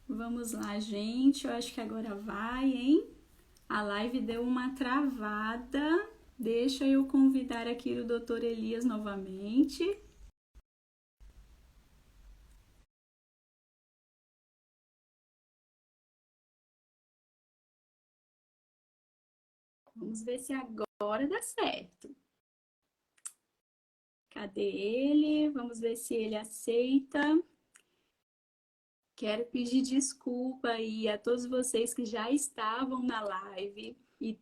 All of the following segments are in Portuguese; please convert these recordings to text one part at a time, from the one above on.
Vamos lá, gente. Eu acho que agora vai, hein? A live deu uma travada. Deixa eu convidar aqui o Dr. Elias novamente. Vamos ver se agora dá certo. Cadê ele? Vamos ver se ele aceita. Quero pedir desculpa aí a todos vocês que já estavam na live e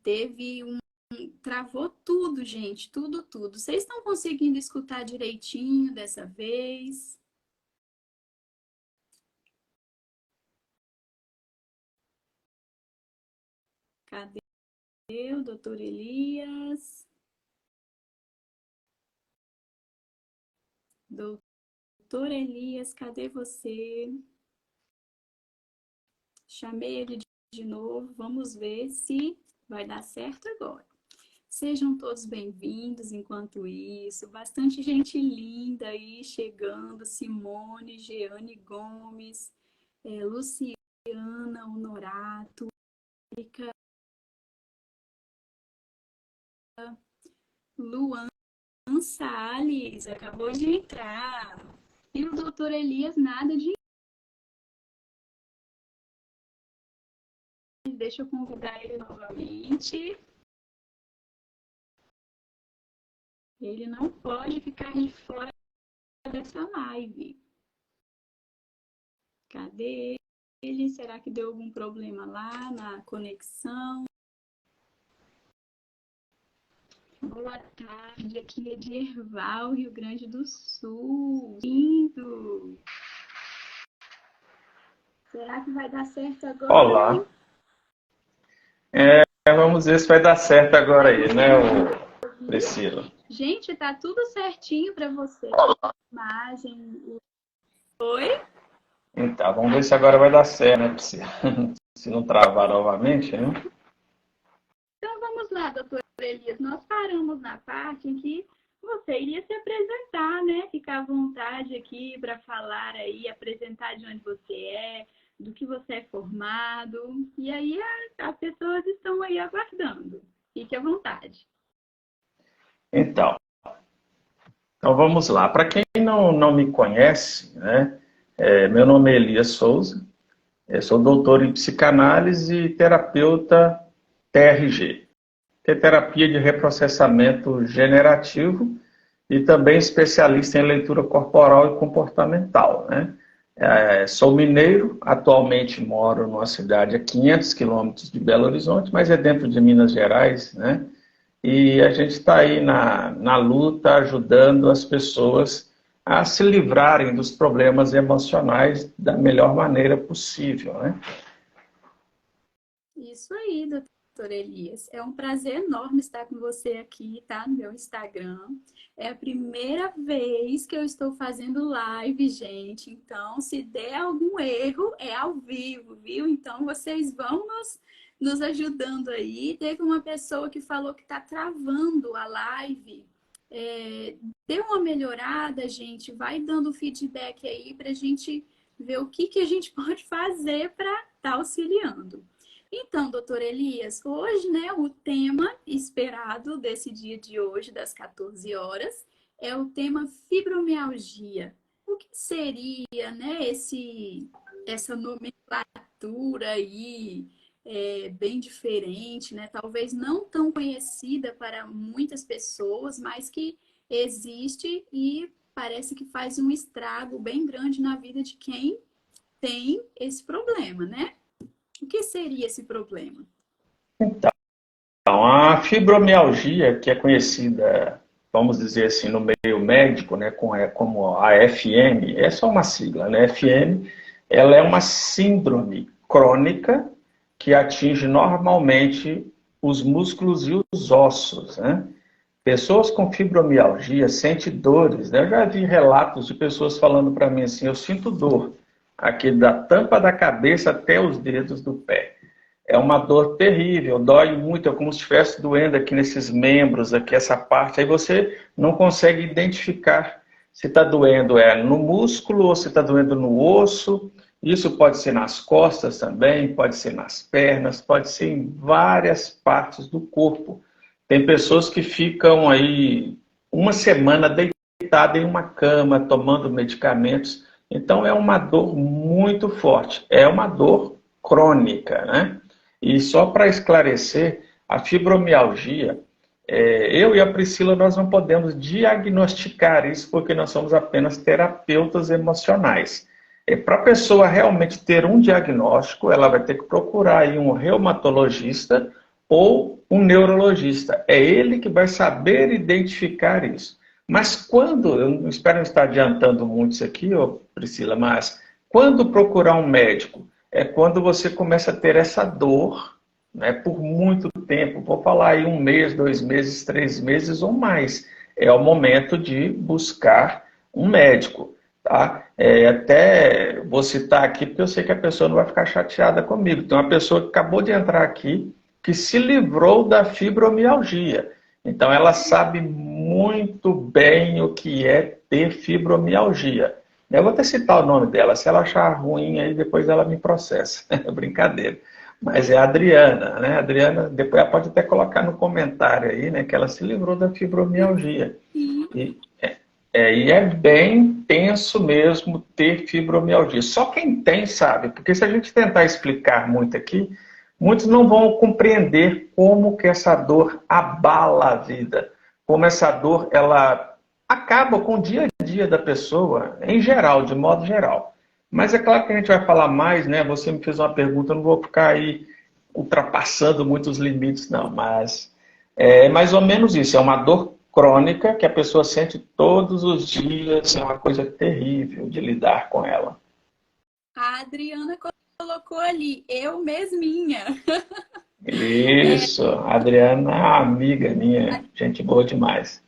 travou tudo, gente, tudo. Vocês estão conseguindo escutar direitinho dessa vez? Cadê o doutor Elias? Doutor Elias, cadê você? Chamei ele de novo, vamos ver se vai dar certo agora. Sejam todos bem-vindos enquanto isso. Bastante gente linda aí chegando. Simone, Jeane Gomes, Luciana Honorato, Erika, Luan Salles, acabou de entrar. E o doutor Elias, nada de... Deixa eu convidar ele novamente. Ele não pode ficar de fora dessa live. Cadê ele? Será que deu algum problema lá na conexão? Boa tarde, aqui é de Erval, Rio Grande do Sul. Lindo! Será que vai dar certo agora? Olá. Vamos ver se vai dar certo agora aí, né, Priscila? Gente, tá tudo certinho para você. Imagem. Oi? Então, vamos ver se agora vai dar certo, né, Priscila? Se não travar novamente, né? Então vamos lá, doutor Elias. Nós paramos na parte em que você iria se apresentar, né? Ficar à vontade aqui para falar aí, apresentar de onde você é, do que você é formado. E aí as pessoas estão aí aguardando. Fique à vontade. Então vamos lá. Para quem não me conhece, né, meu nome é Elias Souza, eu sou doutor em psicanálise e terapeuta TRG, que é terapia de reprocessamento generativo, e também especialista em leitura corporal e comportamental, né? Sou mineiro, atualmente moro numa cidade a 500 quilômetros de Belo Horizonte, mas é dentro de Minas Gerais, né? E a gente está aí na luta, ajudando as pessoas a se livrarem dos problemas emocionais da melhor maneira possível, né? Isso aí, doutor Elias. É um prazer enorme estar com você aqui, tá? No meu Instagram. É a primeira vez que eu estou fazendo live, gente. Então, se der algum erro, é ao vivo, viu? Então, vocês vão nos ajudando aí. Teve uma pessoa que falou que está travando a live. Deu uma melhorada, gente. Vai dando feedback aí para a gente ver o que a gente pode fazer para estar auxiliando. Então, doutor Elias, hoje, né, o tema esperado desse dia de hoje, das 14 horas, é o tema fibromialgia. O que seria, né, essa nomenclatura aí, bem diferente, né? Talvez não tão conhecida para muitas pessoas, mas que existe e parece que faz um estrago bem grande na vida de quem tem esse problema, né? O que seria esse problema? Então, a fibromialgia, que é conhecida, vamos dizer assim, no meio médico, né, como a FM, é só uma sigla, né? FM, ela é uma síndrome crônica que atinge normalmente os músculos e os ossos, né? Pessoas com fibromialgia sentem dores, né? Eu já vi relatos de pessoas falando para mim assim, eu sinto dor aqui da tampa da cabeça até os dedos do pé. É uma dor terrível, dói muito, é como se estivesse doendo aqui nesses membros, aqui essa parte. Aí você não consegue identificar se está doendo no músculo ou se está doendo no osso. Isso pode ser nas costas também, pode ser nas pernas, pode ser em várias partes do corpo. Tem pessoas que ficam aí uma semana deitadas em uma cama, tomando medicamentos. Então é uma dor muito forte, é uma dor crônica, né? E só para esclarecer, a fibromialgia, eu e a Priscila, nós não podemos diagnosticar isso porque nós somos apenas terapeutas emocionais. Para a pessoa realmente ter um diagnóstico, ela vai ter que procurar aí um reumatologista ou um neurologista. É ele que vai saber identificar isso. Mas quando, eu não espero não estar adiantando muito isso aqui, Priscila, mas quando procurar um médico? É quando você começa a ter essa dor, né, por muito tempo. Vou falar aí 1 mês, 2 meses, 3 meses ou mais. É o momento de buscar um médico. Tá? Até vou citar aqui, porque eu sei que a pessoa não vai ficar chateada comigo. Tem uma pessoa que acabou de entrar aqui, que se livrou da fibromialgia. Então, ela sabe muito bem o que é ter fibromialgia. Eu vou até citar o nome dela. Se ela achar ruim, aí depois ela me processa. Brincadeira. Mas é a Adriana, né? A Adriana, depois ela pode até colocar no comentário aí, né? Que ela se livrou da fibromialgia. E e é bem tenso mesmo ter fibromialgia. Só quem tem sabe, porque se a gente tentar explicar muito aqui, muitos não vão compreender como que essa dor abala a vida, como essa dor ela acaba com o dia a dia da pessoa, em geral, de modo geral. Mas é claro que a gente vai falar mais, né? Você me fez uma pergunta, eu não vou ficar aí ultrapassando muitos limites, não, mas é mais ou menos isso, é uma dor crônica que a pessoa sente todos os dias, é uma coisa terrível de lidar com ela. A Adriana colocou ali, eu mesminha. Isso, a Adriana é uma amiga minha, gente boa demais.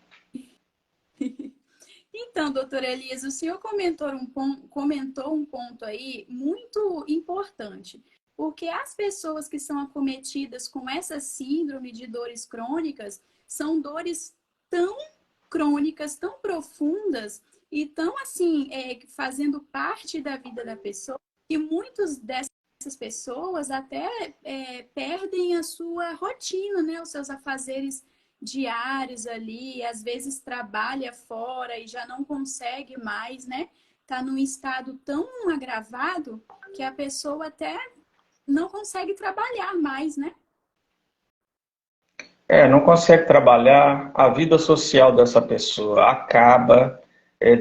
Então, doutora Elisa, o senhor comentou um ponto aí muito importante, porque as pessoas que são acometidas com essa síndrome de dores crônicas são dores tão crônicas, tão profundas e tão assim, fazendo parte da vida da pessoa, que muitas dessas pessoas até perdem a sua rotina, né, os seus afazeres diários ali, às vezes trabalha fora e já não consegue mais, né? Tá num estado tão agravado que a pessoa até não consegue trabalhar mais, né? Não consegue trabalhar, a vida social dessa pessoa acaba,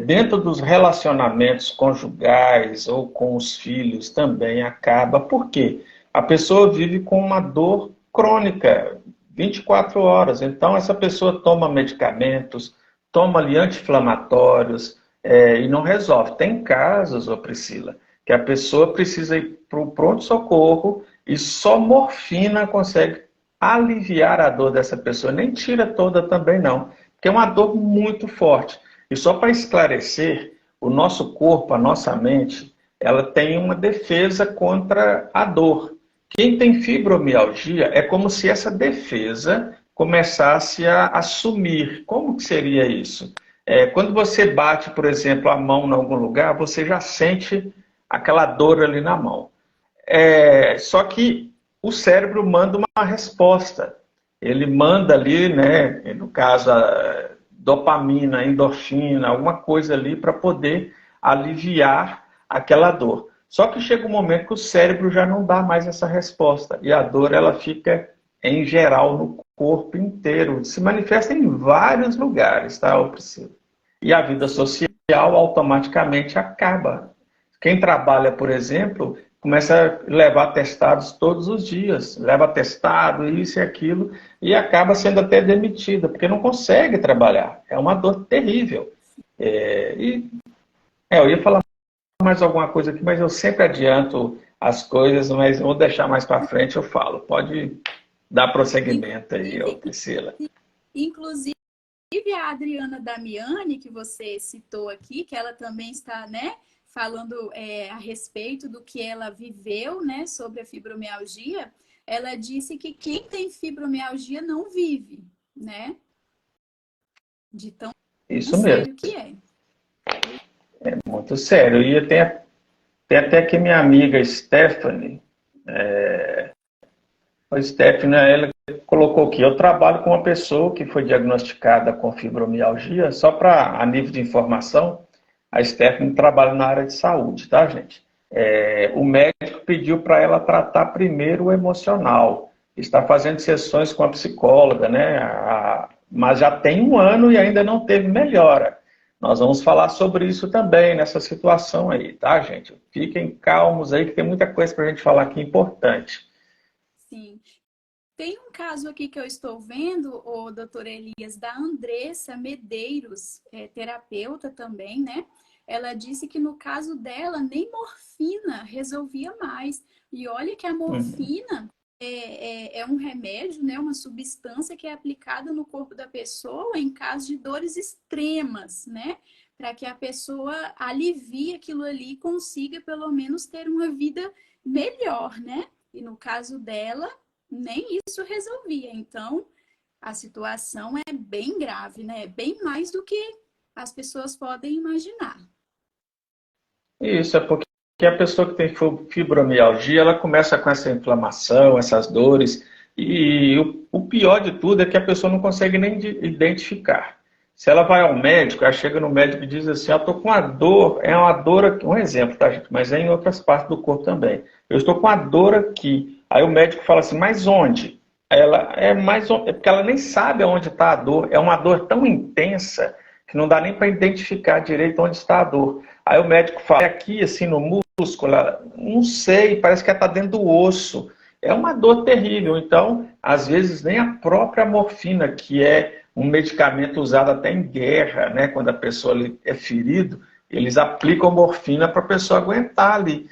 dentro dos relacionamentos conjugais ou com os filhos também acaba. Por quê? A pessoa vive com uma dor crônica, 24 horas. Então, essa pessoa toma medicamentos, toma ali anti-inflamatórios, e não resolve. Tem casos, ô Priscila, que a pessoa precisa ir para o pronto-socorro e só morfina consegue aliviar a dor dessa pessoa, nem tira toda também não, porque é uma dor muito forte. E só para esclarecer, o nosso corpo, a nossa mente, ela tem uma defesa contra a dor. Quem tem fibromialgia é como se essa defesa começasse a sumir. Como que seria isso? Quando você bate, por exemplo, a mão em algum lugar, você já sente aquela dor ali na mão. Só que o cérebro manda uma resposta. Ele manda ali, né, no caso, a dopamina, endorfina, alguma coisa ali para poder aliviar aquela dor. Só que chega um momento que o cérebro já não dá mais essa resposta e a dor ela fica em geral no corpo inteiro, se manifesta em vários lugares, tá, Priscila? E a vida social automaticamente acaba. Quem trabalha, por exemplo, começa a levar testados todos os dias, leva testado, isso e aquilo, e acaba sendo até demitida, porque não consegue trabalhar. É uma dor terrível. Eu ia falar mais alguma coisa aqui, mas eu sempre adianto as coisas, mas vou deixar mais para frente, eu falo. Pode dar prosseguimento aí, Priscila. Inclusive, a Adriana Damiani, que você citou aqui, que ela também está, né, falando a respeito do que ela viveu, né, sobre a fibromialgia, ela disse que quem tem fibromialgia não vive, né? De tão Isso mesmo. sério que é. Muito sério. E tem até que minha amiga Stephanie, a Stephanie, ela colocou aqui, eu trabalho com uma pessoa que foi diagnosticada com fibromialgia, só para a nível de informação, a Stephanie trabalha na área de saúde, tá, gente? O médico pediu para ela tratar primeiro o emocional, está fazendo sessões com a psicóloga, né? Mas já tem um ano e ainda não teve melhora. Nós vamos falar sobre isso também, nessa situação aí, tá, gente? Fiquem calmos aí, que tem muita coisa para a gente falar aqui importante. Sim. Tem um caso aqui que eu estou vendo, o doutor Elias, da Andressa Medeiros, terapeuta também, né? Ela disse que no caso dela, nem morfina resolvia mais. E olha que a Uhum. morfina é um remédio, né? Uma substância que é aplicada no corpo da pessoa em caso de dores extremas, né? Para que a pessoa alivie aquilo ali e consiga pelo menos ter uma vida melhor, né? E no caso dela, nem isso resolvia. Então, a situação é bem grave, né? Bem mais do que as pessoas podem imaginar. Isso é porque a pessoa que tem fibromialgia, ela começa com essa inflamação, essas dores, e o pior de tudo é que a pessoa não consegue nem identificar. Se ela vai ao médico, ela chega no médico e diz assim, eu estou com uma dor, é uma dor aqui, um exemplo, tá, gente? Mas é em outras partes do corpo também. Eu estou com uma dor aqui. Aí o médico fala assim, mas onde? Ela é porque ela nem sabe onde está a dor. É uma dor tão intensa que não dá nem para identificar direito onde está a dor. Aí o médico fala, é aqui, assim, no músculo, não sei, parece que está dentro do osso. É uma dor terrível. Então, às vezes, nem a própria morfina, que é um medicamento usado até em guerra, né, quando a pessoa ali é ferido, eles aplicam morfina para a pessoa aguentar ali.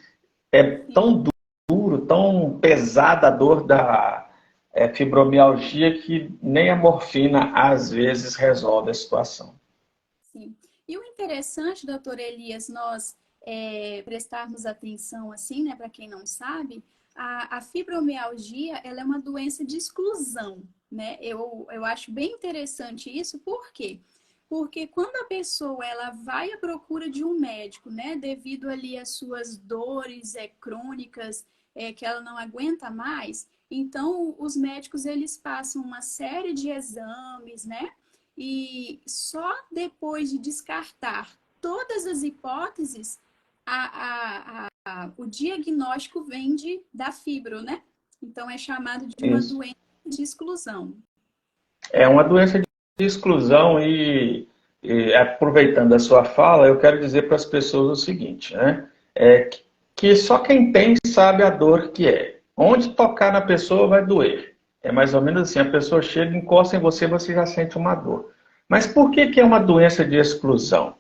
É tão duro, tão pesada a dor da fibromialgia que nem a morfina, às vezes, resolve a situação. Sim. E o interessante, doutor Elias, nós prestarmos atenção, assim, né, para quem não sabe, a fibromialgia, ela é uma doença de exclusão, né? Eu acho bem interessante isso, por quê? Porque quando a pessoa ela vai à procura de um médico, né, devido ali às suas dores crônicas, que ela não aguenta mais, então os médicos eles passam uma série de exames, né? E só depois de descartar todas as hipóteses, o diagnóstico vem da fibro, né? Então é chamado de uma Isso. doença de exclusão. É uma doença de exclusão e aproveitando a sua fala, eu quero dizer para as pessoas o seguinte, né? Que só quem tem sabe a dor que é. Onde tocar na pessoa vai doer. É mais ou menos assim, a pessoa chega, encosta em você, você já sente uma dor. Mas por que é uma doença de exclusão?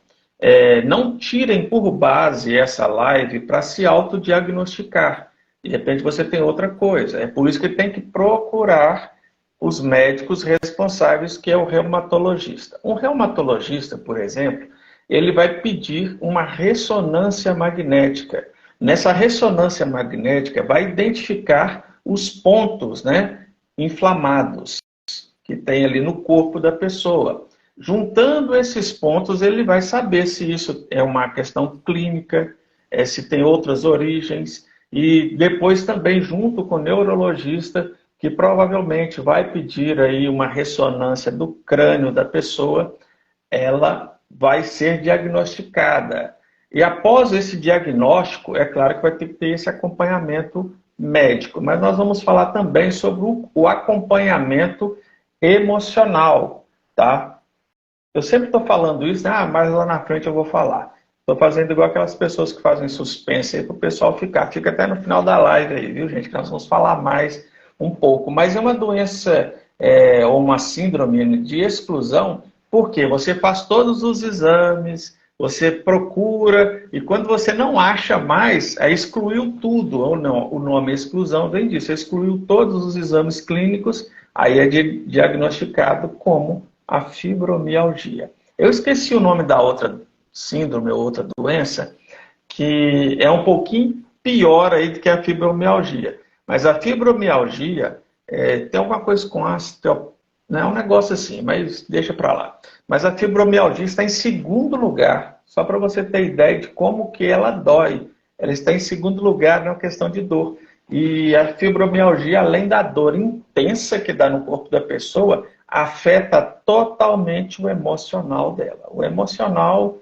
Não tirem por base essa live para se autodiagnosticar. De repente você tem outra coisa. É por isso que tem que procurar os médicos responsáveis, que é o reumatologista. Um reumatologista, por exemplo, ele vai pedir uma ressonância magnética. Nessa ressonância magnética vai identificar os pontos, né, inflamados que tem ali no corpo da pessoa. Juntando esses pontos, ele vai saber se isso é uma questão clínica, se tem outras origens, e depois também junto com o neurologista, que provavelmente vai pedir aí uma ressonância do crânio da pessoa, ela vai ser diagnosticada. E após esse diagnóstico, é claro que vai ter que ter esse acompanhamento médico, mas nós vamos falar também sobre o acompanhamento emocional, tá? Eu sempre estou falando isso, né? Mas lá na frente eu vou falar. Estou fazendo igual aquelas pessoas que fazem suspense aí para o pessoal ficar. Fica até no final da live aí, viu, gente? Que nós vamos falar mais um pouco. Mas é uma doença ou uma síndrome de exclusão, porque você faz todos os exames, você procura, e quando você não acha mais, aí excluiu tudo. Ou não, o nome exclusão vem disso. Excluiu todos os exames clínicos, aí é diagnosticado como a fibromialgia. Eu esqueci o nome da outra síndrome ou outra doença, que é um pouquinho pior aí do que a fibromialgia. Mas a fibromialgia tem alguma coisa com ácido, não é um negócio assim, mas deixa para lá. Mas a fibromialgia está em segundo lugar Só para você ter ideia de como que ela dói. Ela está em segundo lugar na questão de dor. E a fibromialgia, além da dor intensa que dá no corpo da pessoa, afeta totalmente o emocional dela. O emocional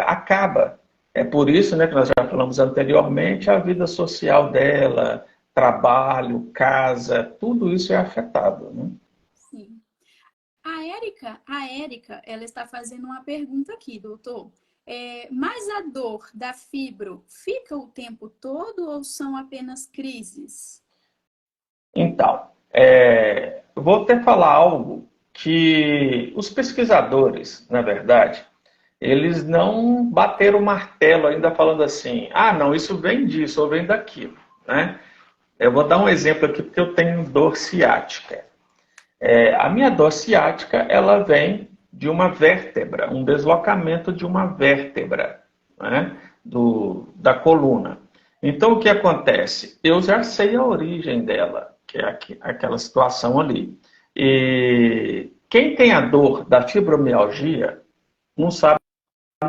acaba. É por isso, né, que nós já falamos anteriormente, a vida social dela, trabalho, casa, tudo isso é afetado, né? Sim. A Érica, ela está fazendo uma pergunta aqui, doutor. Mas a dor da fibro fica o tempo todo ou são apenas crises? Então, eu vou até falar algo que os pesquisadores, na verdade, eles não bateram o martelo ainda falando assim, ah, não, isso vem disso ou vem daquilo, né? Eu vou dar um exemplo aqui porque eu tenho dor ciática. A minha dor ciática, ela vem de uma vértebra, um deslocamento de uma vértebra, né, da coluna. Então, o que acontece? Eu já sei a origem dela, que é aquela situação ali. E quem tem a dor da fibromialgia não sabe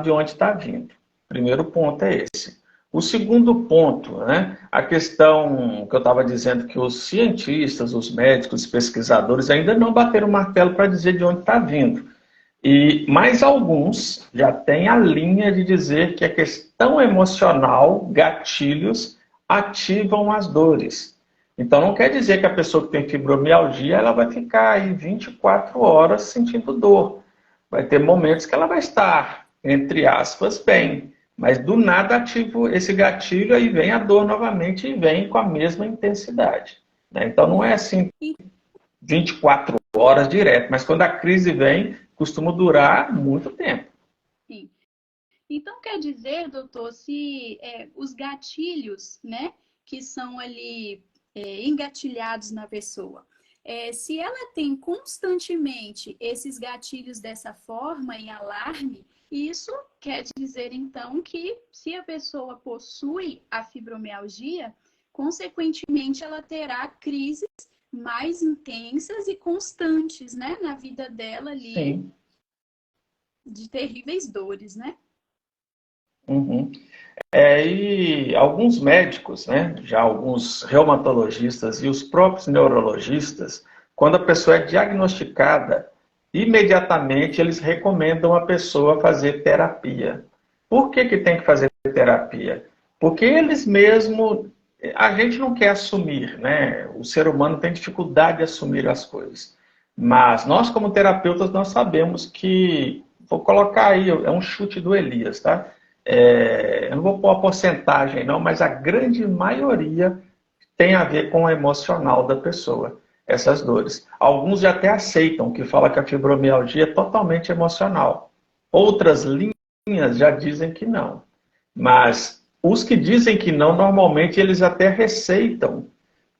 de onde está vindo. O primeiro ponto é esse. O segundo ponto, né, a questão que eu estava dizendo que os cientistas, os médicos, os pesquisadores ainda não bateram o martelo para dizer de onde está vindo. Mas alguns já têm a linha de dizer que a questão emocional, gatilhos, ativam as dores. Então não quer dizer que a pessoa que tem fibromialgia ela vai ficar aí 24 horas sentindo dor. Vai ter momentos que ela vai estar, entre aspas, bem. Mas do nada ativo esse gatilho, aí vem a dor novamente e vem com a mesma intensidade, né? Então não é assim 24 horas direto, mas quando a crise vem, costuma durar muito tempo. Sim. Então quer dizer, doutor, se os gatilhos, né, que são ali engatilhados na pessoa, se ela tem constantemente esses gatilhos dessa forma, em alarme, isso quer dizer, então, que se a pessoa possui a fibromialgia, consequentemente, ela terá crises mais intensas e constantes, né, na vida dela ali, Sim. de terríveis dores, né? Uhum. E alguns médicos, né, já alguns reumatologistas e os próprios neurologistas, quando a pessoa é diagnosticada, imediatamente eles recomendam a pessoa fazer terapia. Por que que tem que fazer terapia? Porque eles mesmos, a gente não quer assumir, né? O ser humano tem dificuldade de assumir as coisas. Mas nós, como terapeutas, nós sabemos que, vou colocar aí, é um chute do Elias, tá? Eu não vou pôr a porcentagem não, mas a grande maioria tem a ver com o emocional da pessoa, essas dores. Alguns já até aceitam, que fala que a fibromialgia é totalmente emocional. Outras linhas já dizem que não. Mas os que dizem que não, normalmente eles até receitam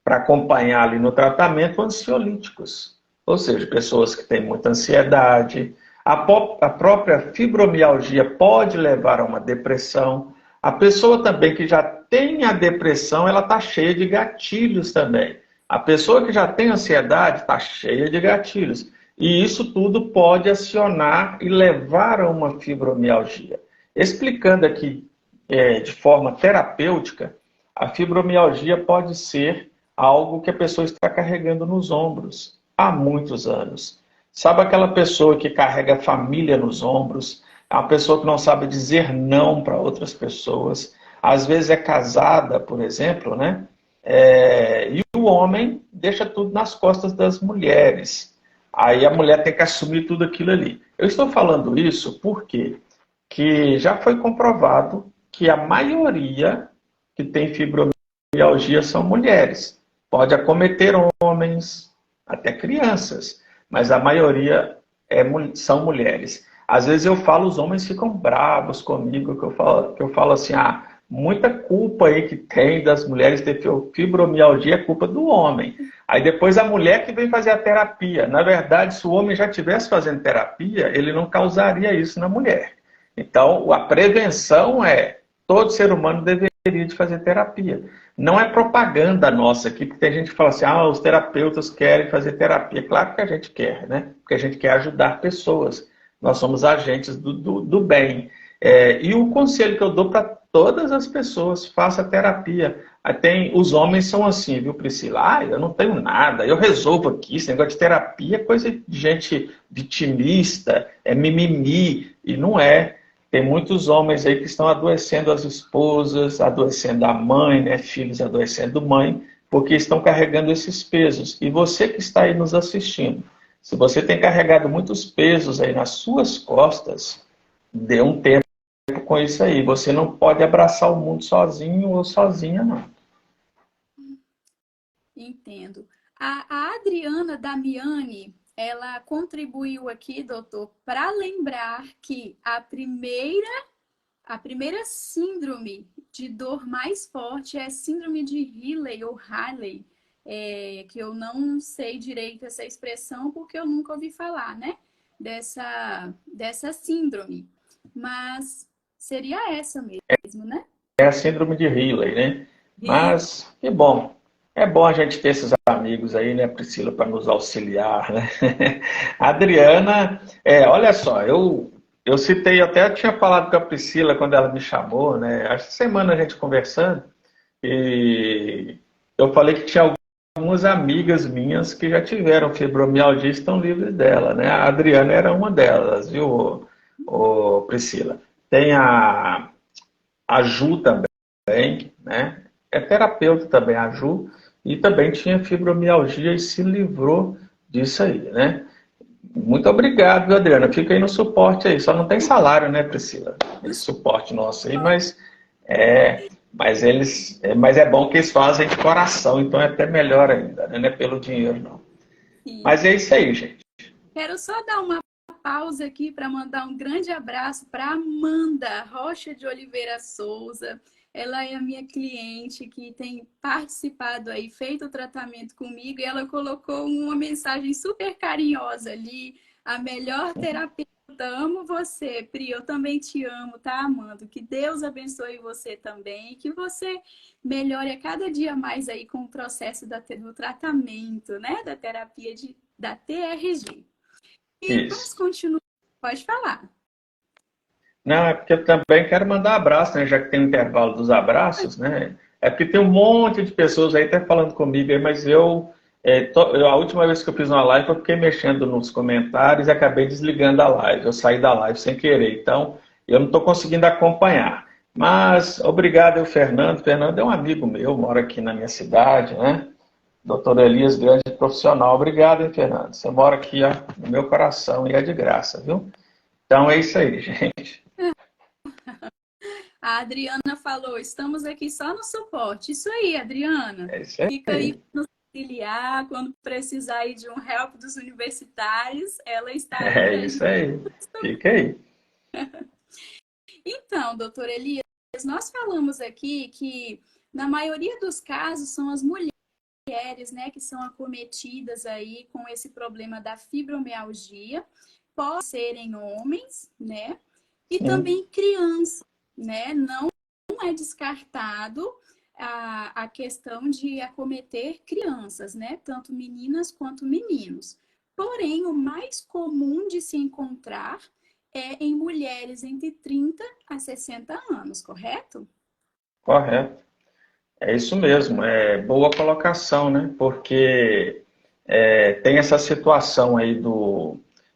para acompanhar ali no tratamento ansiolíticos. Ou seja, pessoas que têm muita ansiedade. A própria fibromialgia pode levar a uma depressão. A pessoa também que já tem a depressão, ela está cheia de gatilhos também. A pessoa que já tem ansiedade está cheia de gatilhos. E isso tudo pode acionar e levar a uma fibromialgia. Explicando aqui de forma terapêutica, a fibromialgia pode ser algo que a pessoa está carregando nos ombros há muitos anos. Sabe aquela pessoa que carrega a família nos ombros, a pessoa que não sabe dizer não para outras pessoas, às vezes é casada, por exemplo, né? E o homem deixa tudo nas costas das mulheres. Aí a mulher tem que assumir tudo aquilo ali. Eu estou falando isso porque que já foi comprovado que a maioria que tem fibromialgia são mulheres. Pode acometer homens, até crianças, mas a maioria são mulheres. Às vezes eu falo, os homens ficam bravos comigo, que eu falo assim, muita culpa aí que tem das mulheres ter fibromialgia é culpa do homem. Aí depois a mulher que vem fazer a terapia. Na verdade, se o homem já estivesse fazendo terapia, ele não causaria isso na mulher. Então, a prevenção todo ser humano deveria de fazer terapia. Não é propaganda nossa aqui, porque tem gente que fala assim, os terapeutas querem fazer terapia. Claro que a gente quer, né? Porque a gente quer ajudar pessoas. Nós somos agentes do bem. E o conselho que eu dou para todas as pessoas, faça terapia. Os homens são assim, viu, Priscila? Eu não tenho nada, eu resolvo aqui, esse negócio de terapia é coisa de gente vitimista, é mimimi, e não é. Tem muitos homens aí que estão adoecendo as esposas, adoecendo a mãe, né, filhos adoecendo mãe, porque estão carregando esses pesos. E você que está aí nos assistindo, se você tem carregado muitos pesos aí nas suas costas, dê um tempo com isso aí. Você não pode abraçar o mundo sozinho ou sozinha, não. Entendo. A Adriana Damiani, ela contribuiu aqui, doutor, para lembrar que a primeira síndrome de dor mais forte é a síndrome de Riley ou Haley, que eu não sei direito essa expressão porque eu nunca ouvi falar, né? Dessa síndrome. Mas seria essa mesmo, né? É a síndrome de Riley, né? E Mas, que bom. É bom a gente ter esses amigos aí, né, Priscila, para nos auxiliar, né? A Adriana, olha só, eu citei, até tinha falado com a Priscila quando ela me chamou, né? Essa semana a gente conversando, e eu falei que tinha algumas amigas minhas que já tiveram fibromialgia e estão livres dela, né? A Adriana era uma delas, viu, Priscila? Tem a Ju também, né? É terapeuta também, a Ju, e também tinha fibromialgia e se livrou disso aí, né? Muito obrigado, viu, Adriana? Fica aí no suporte aí. Só não tem salário, né, Priscila? Esse suporte nosso aí, mas é bom que eles fazem de coração, então é até melhor ainda, né? Não é pelo dinheiro, não. Mas é isso aí, gente. quero só dar uma pausa aqui para mandar um grande abraço para Amanda Rocha de Oliveira Souza. Ela é a minha cliente que tem participado aí, feito o tratamento comigo, e ela colocou uma mensagem super carinhosa ali. A melhor terapeuta, amo você, Pri, eu também te amo, tá, Amanda? Que Deus abençoe você também, e que você melhore a cada dia mais aí com o processo do tratamento, né? Da terapia da TRG. E vamos Isso. continuar. Pode falar. Não, é porque eu também quero mandar abraço, né? Já que tem o intervalo dos abraços, né? É porque tem um monte de pessoas aí até falando comigo aí, mas a última vez que eu fiz uma live, eu fiquei mexendo nos comentários e acabei desligando a live. Eu saí da live sem querer, então eu não estou conseguindo acompanhar. Mas obrigado ao Fernando. Fernando é um amigo meu, mora aqui na minha cidade, né? Doutor Elias, grande profissional. Obrigado, hein, Fernando? Você mora aqui, ó, no meu coração e é de graça, viu? Então é isso aí, gente. A Adriana falou, estamos aqui só no suporte. Isso aí, Adriana. É isso Fica aí aí. para nos auxiliar. Quando precisar aí de um help dos universitários, ela está aí É para isso ajudar. aí. Fica aí. Então, doutor Elias, nós falamos aqui que na maioria dos casos são as mulheres, né, que são acometidas aí com esse problema da fibromialgia, podem serem homens, né, e Sim, também crianças, né, não é descartado a questão de acometer crianças, né, tanto meninas quanto meninos. Porém, o mais comum de se encontrar é em mulheres entre 30 a 60 anos, correto? correto. É isso mesmo. É boa colocação, né? Porque tem essa situação aí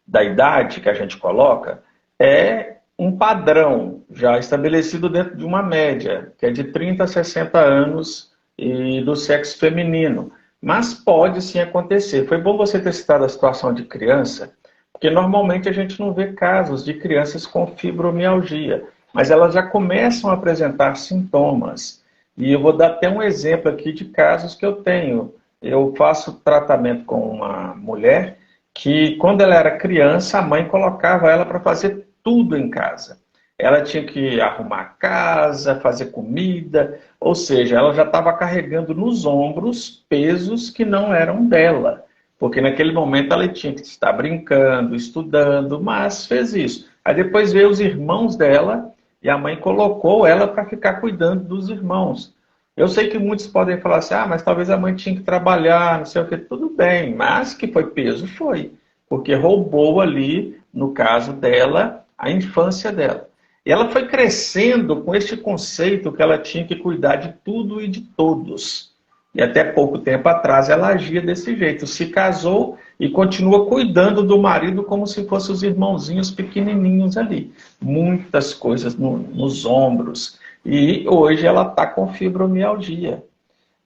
da idade que a gente coloca, é um padrão já estabelecido dentro de uma média, que é de 30 a 60 anos e do sexo feminino. Mas pode sim acontecer. Foi bom você ter citado a situação de criança, porque normalmente a gente não vê casos de crianças com fibromialgia, mas elas já começam a apresentar sintomas. E eu vou dar até um exemplo aqui de casos que eu tenho. Eu faço tratamento com uma mulher que, quando ela era criança, a mãe colocava ela para fazer tudo em casa. Ela tinha que arrumar a casa, fazer comida, ou seja, ela já estava carregando nos ombros pesos que não eram dela, porque naquele momento ela tinha que estar brincando, estudando, mas fez isso. Aí depois veio os irmãos dela e a mãe colocou ela para ficar cuidando dos irmãos. Eu sei que muitos podem falar assim, mas talvez a mãe tinha que trabalhar, não sei o que, tudo bem, mas que foi peso, foi, porque roubou ali, no caso dela, a infância dela. E ela foi crescendo com este conceito que ela tinha que cuidar de tudo e de todos. E até pouco tempo atrás ela agia desse jeito. Se casou e continua cuidando do marido como se fossem os irmãozinhos pequenininhos ali. Muitas coisas nos ombros. E hoje ela está com fibromialgia.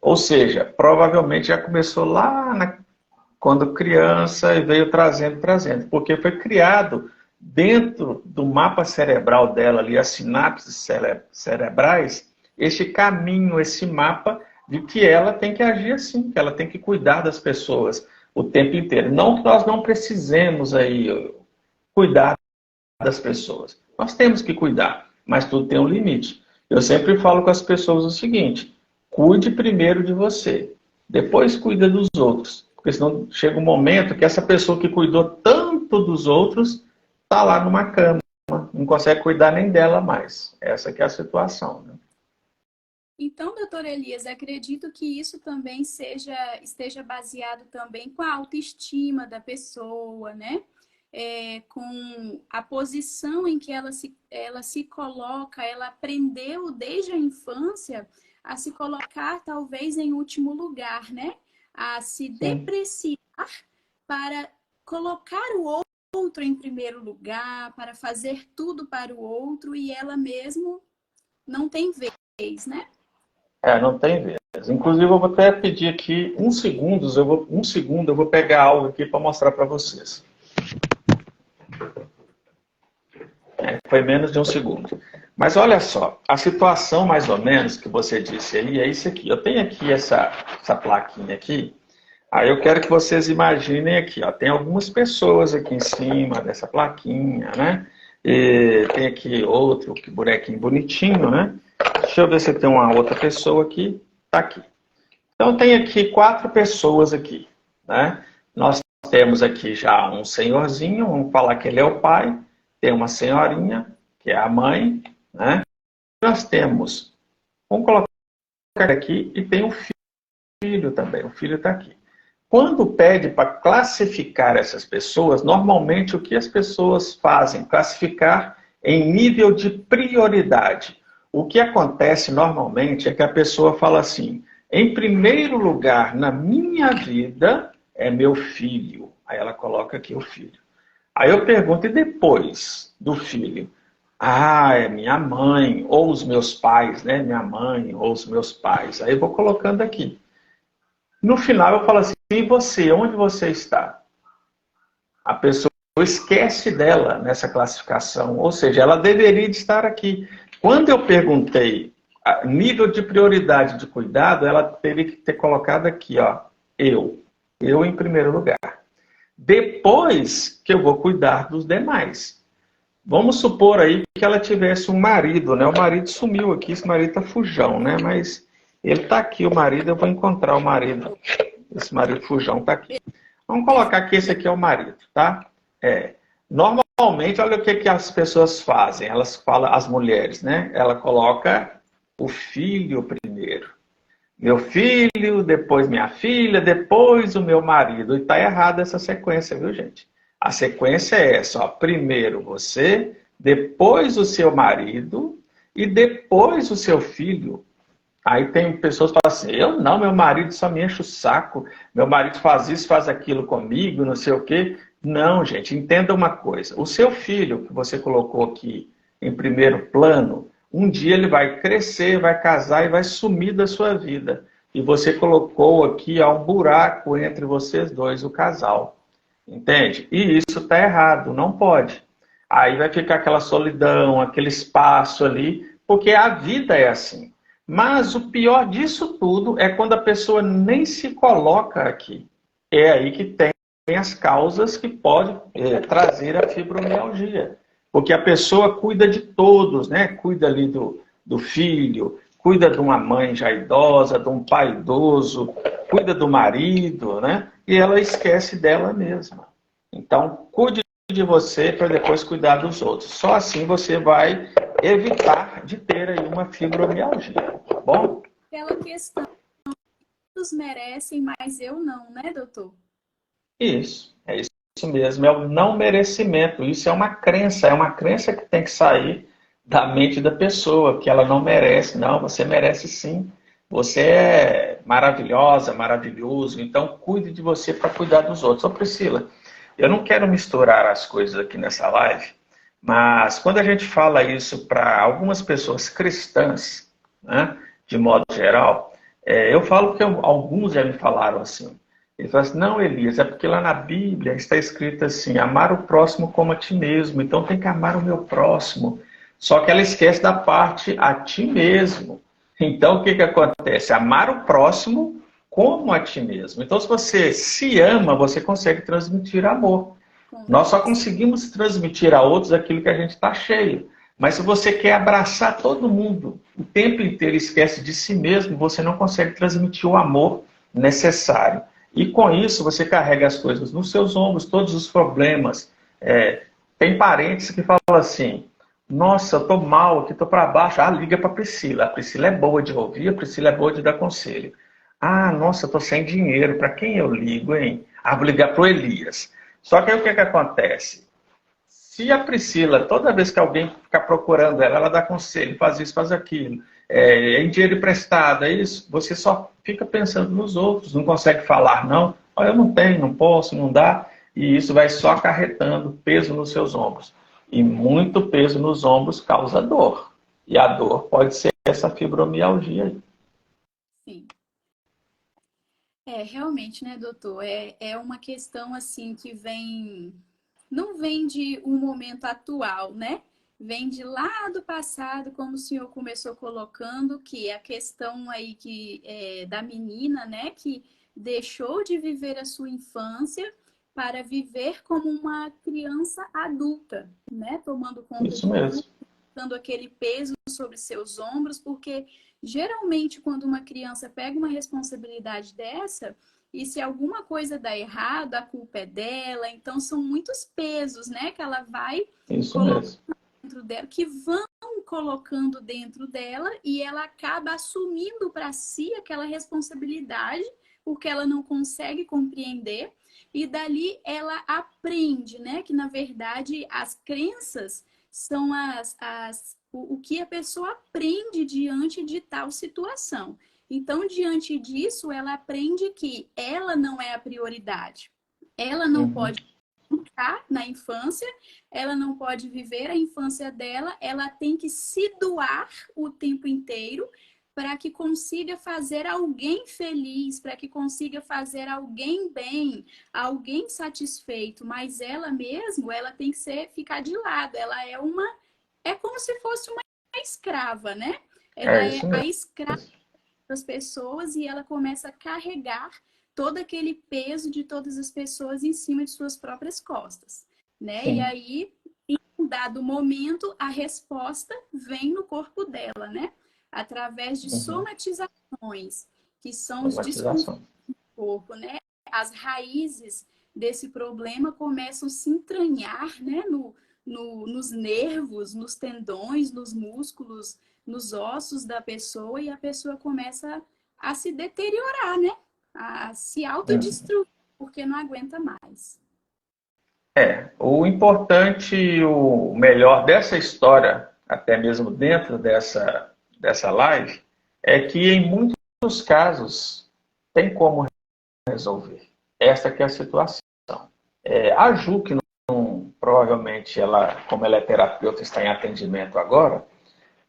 Ou seja, provavelmente já começou lá quando criança e veio trazendo. Porque foi criado dentro do mapa cerebral dela ali, as sinapses cerebrais, este caminho, esse mapa de que ela tem que agir assim, que ela tem que cuidar das pessoas o tempo inteiro. Não que nós não precisemos aí cuidar das pessoas. Nós temos que cuidar, mas tudo tem um limite. Eu sempre falo com as pessoas o seguinte: cuide primeiro de você, depois cuida dos outros. Porque senão chega um momento que essa pessoa que cuidou tanto dos outros está lá numa cama, não consegue cuidar nem dela mais. Essa que é a situação, né? Então, doutor Elias, acredito que isso também esteja baseado também com a autoestima da pessoa, né? Com a posição em que ela se coloca, ela aprendeu desde a infância a se colocar talvez em último lugar, né? A se Sim. depreciar para colocar o outro em primeiro lugar, para fazer tudo para o outro e ela mesmo não tem vez, né? Não tem vez. Inclusive, eu vou até pedir aqui um segundo, eu vou pegar algo aqui para mostrar para vocês. Foi menos de um segundo. Mas olha só, a situação mais ou menos que você disse aí é isso aqui. Eu tenho aqui essa plaquinha aqui. Aí eu quero que vocês imaginem aqui, ó, tem algumas pessoas aqui em cima dessa plaquinha, né? E tem aqui outro bonequinho bonitinho, né? Deixa eu ver se tem uma outra pessoa aqui. Tá aqui. Então tem aqui 4 pessoas aqui, né? Nós temos aqui já um senhorzinho, vamos falar que ele é o pai. Tem uma senhorinha, que é a mãe, né? Nós temos, vamos colocar aqui, e tem um filho também. O filho está aqui. Quando pede para classificar essas pessoas, normalmente o que as pessoas fazem? Classificar em nível de prioridade. O que acontece normalmente é que a pessoa fala assim: em primeiro lugar na minha vida é meu filho. Aí ela coloca aqui o filho. Aí eu pergunto: e depois do filho? Ah, é minha mãe, ou os meus pais, né? Minha mãe, ou os meus pais. Aí eu vou colocando aqui. No final eu falo assim: e você? Onde você está? A pessoa esquece dela nessa classificação, ou seja, ela deveria estar aqui. Quando eu perguntei nível de prioridade de cuidado, ela teria que ter colocado aqui, ó, eu em primeiro lugar. Depois que eu vou cuidar dos demais. Vamos supor aí que ela tivesse um marido, né? O marido sumiu aqui, esse marido tá fujão, né? Mas ele tá aqui, o marido, eu vou encontrar o marido. Esse marido fujão tá aqui. Vamos colocar que esse aqui é o marido, tá? Normalmente, olha o que as pessoas fazem. Elas falam, as mulheres, né? Ela coloca o filho primeiro. Meu filho, depois minha filha, depois o meu marido. E tá errada essa sequência, viu, gente? A sequência é essa, ó. Primeiro você, depois o seu marido e depois o seu filho. Aí tem pessoas que falam assim: eu não, meu marido só me enche o saco, meu marido faz isso, faz aquilo comigo, não sei o quê. Não, gente, entenda uma coisa. O seu filho, que você colocou aqui em primeiro plano, um dia ele vai crescer, vai casar e vai sumir da sua vida. E você colocou aqui um buraco entre vocês dois, o casal. Entende? E isso está errado, não pode. Aí vai ficar aquela solidão, aquele espaço ali, porque a vida é assim. Mas o pior disso tudo é quando a pessoa nem se coloca aqui. É aí que tem as causas que podem trazer a fibromialgia. Porque a pessoa cuida de todos, né? Cuida ali do filho, cuida de uma mãe já idosa, de um pai idoso, cuida do marido, né? E ela esquece dela mesma. Então, cuide de você para depois cuidar dos outros. Só assim você vai evitar de ter aí uma fibromialgia, tá bom? Aquela questão, todos merecem, mas eu não, né, doutor? Isso, é isso mesmo, é o não merecimento. Isso é uma crença que tem que sair da mente da pessoa, que ela não merece. Não, você merece sim. Você é maravilhosa, maravilhoso, então cuide de você para cuidar dos outros. Ô Priscila, eu não quero misturar as coisas aqui nessa live, mas quando a gente fala isso para algumas pessoas cristãs, né, de modo geral, eu falo que alguns já me falaram assim. Ele fala assim, não, Elias, é porque lá na Bíblia está escrito assim, amar o próximo como a ti mesmo, então tem que amar o meu próximo. Só que ela esquece da parte a ti mesmo. Então, o que que acontece? Amar o próximo como a ti mesmo. Então, se você se ama, você consegue transmitir amor. Com Nós só certeza. conseguimos transmitir a outros aquilo que a gente está cheio. Mas se você quer abraçar todo mundo o tempo inteiro e esquece de si mesmo, você não consegue transmitir o amor necessário. E com isso, você carrega as coisas nos seus ombros, todos os problemas. Tem parentes que falam assim, nossa, eu tô mal aqui, tô para baixo. Ah, liga para Priscila. A Priscila é boa de ouvir, a Priscila é boa de dar conselho. Ah, nossa, eu tô sem dinheiro. Para quem eu ligo, hein? Ah, vou ligar pro Elias. Só que aí o que que acontece? Se a Priscila, toda vez que alguém ficar procurando ela, ela dá conselho, faz isso, faz aquilo, em dinheiro emprestado, é isso, você só fica pensando nos outros, não consegue falar, não, "Ó, eu não tenho, não posso, não dá, e isso vai só acarretando peso nos seus ombros. E muito peso nos ombros causa dor. E a dor pode ser essa fibromialgia aí. Sim. Realmente, né, doutor? É uma questão assim que vem, não vem de um momento atual, né? Vem de lá do passado, como o senhor começou colocando, que é a questão aí da menina, né, que deixou de viver a sua infância para viver como uma criança adulta, né? Tomando conta Isso de tudo, mesmo. dando aquele peso sobre seus ombros, porque geralmente, quando uma criança pega uma responsabilidade dessa, e se alguma coisa dá errado, a culpa é dela. Então, são muitos pesos, né, que ela vai Isso colocando mesmo. dentro dela, que vão colocando dentro dela, e ela acaba assumindo para si aquela responsabilidade, porque ela não consegue compreender, e dali ela aprende, né, que na verdade as crenças são o que a pessoa aprende diante de tal situação. Então, diante disso, ela aprende que ela não é a prioridade. Ela não Uhum. pode ficar na infância, ela não pode viver a infância dela, ela tem que se doar o tempo inteiro para que consiga fazer alguém feliz, para que consiga fazer alguém bem, alguém satisfeito, mas ela mesmo, ela tem que ficar de lado, ela é como se fosse uma escrava, né? Ela É é isso a mesmo. escrava das pessoas e ela começa a carregar todo aquele peso de todas as pessoas em cima de suas próprias costas, né? E Sim. aí, em um dado momento, a resposta vem no corpo dela, né? Através de Uhum. somatizações, que são os desconfortos Somatização. do corpo, né? As raízes desse problema começam a se entranhar, né? Nos nervos, nos tendões, nos músculos, nos ossos da pessoa, e a pessoa começa a se deteriorar, né? A se Uhum. autodestruir, porque não aguenta mais. O importante e o melhor dessa história, até mesmo dentro dessa live, é que em muitos casos tem como resolver. Essa que é a situação. A Ju, que provavelmente ela, como ela é terapeuta, está em atendimento agora,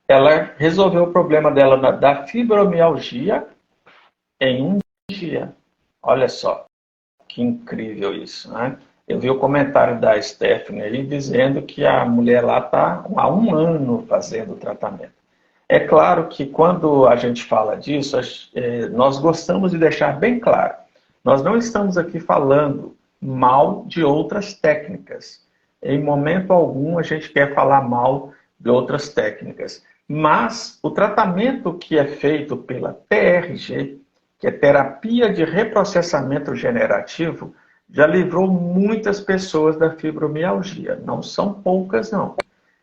ela resolveu o problema dela da fibromialgia em um dia. Olha só. Que incrível isso, né? Eu vi o comentário da Stephanie aí dizendo que a mulher lá está há um ano fazendo o tratamento. É claro que quando a gente fala disso, nós gostamos de deixar bem claro. Nós não estamos aqui falando mal de outras técnicas. Em momento algum a gente quer falar mal de outras técnicas. Mas o tratamento que é feito pela TRG, que é terapia de reprocessamento generativo, já livrou muitas pessoas da fibromialgia. Não são poucas, não.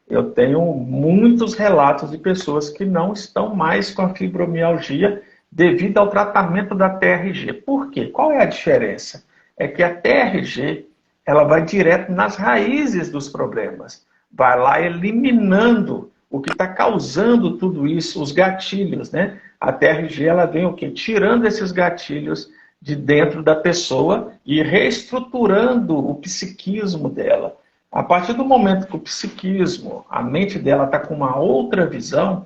Eu tenho muitos relatos de pessoas que não estão mais com a fibromialgia devido ao tratamento da TRG. Por quê? Qual é a diferença? É que a TRG ela vai direto nas raízes dos problemas, vai lá eliminando o que está causando tudo isso, os gatilhos, né? A TRG, ela vem o quê? Tirando esses gatilhos de dentro da pessoa e reestruturando o psiquismo dela. A partir do momento que o psiquismo, a mente dela está com uma outra visão,